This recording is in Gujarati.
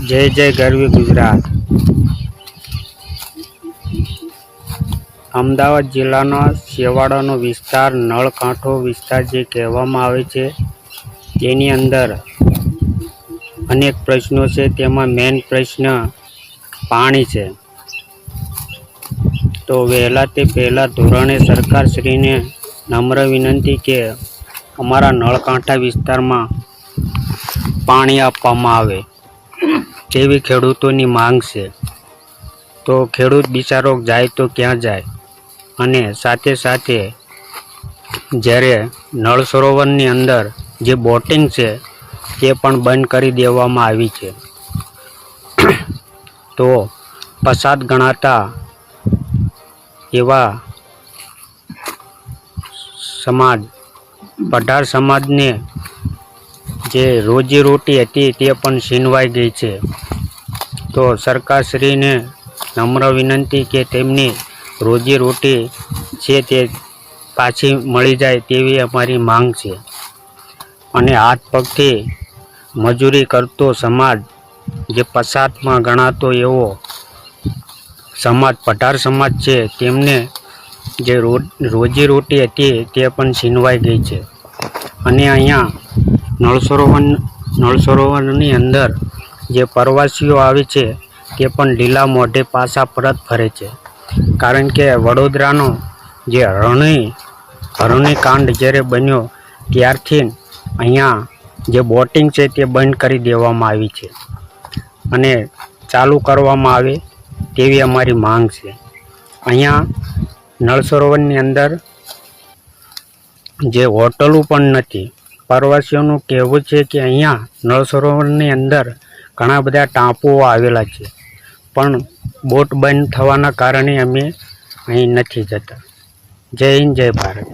જય જય ગરવી ગુજરાત। અમદાવાદ જિલ્લાનો છેવાડાનો વિસ્તાર નળકાંઠો વિસ્તાર જે કહેવામાં આવે છે તેની અંદર અનેક પ્રશ્નો છે। તેમાં મેઇન પ્રશ્ન પાણી છે। તો વહેલા તે પહેલાં ધોરણે સરકારશ્રીને નમ્ર વિનંતી કે અમારા નળકાંઠા વિસ્તારમાં પાણી આપવામાં આવે તેવી ખેડૂતોની માંગ છે। તો ખેડૂત બિચારો જાય તો ક્યાં જાય? અને સાથે સાથે જ્યારે નળ સરોવરની અંદર જે બોટિંગ છે તે પણ બંધ કરી દેવામાં આવી છે। તો પછાત ગણાતા એવા સમાજ પઢાર સમાજને જે રોજીરોટી હતી તે પણ છીનવાઈ ગઈ છે। તો સરકારશ્રીને નમ્ર વિનંતી કે તેમની રોજીરોટી છે તે પાછી મળી જાય તેવી અમારી માંગ છે। અને હાથ પગથી મજૂરી કરતો સમાજ જે પછાતમાં ગણાતો એવો સમાજ પઢાર સમાજ છે તેમને જે રોજીરોટી હતી તે પણ છીનવાઈ ગઈ છે। અને અહીંયા નળ સરોવરની અંદર જે પ્રવાસીઓ આવે છે તે પણ લીલા મોઢે પાછા પરત ફરે છે। કારણ કે વડોદરાનો જે હરણી કાંડ જ્યારે બન્યો ત્યારથી અહીંયા જે બોટિંગ છે તે બંધ કરી દેવામાં આવી છે અને ચાલુ કરવામાં આવે તેવી અમારી માંગ છે। અહીંયા નળ સરોવરની અંદર જે હોટલો પણ નથી। પ્રવાસીઓનું કહેવું છે કે અહીંયા નળ સરોવરની અંદર ઘણા બધા ટાપુઓ આવેલા છે પણ બોટ બંધ થવાના કારણે અમે અહીં નથી જતા। જય હિન્દ, જય ભારત।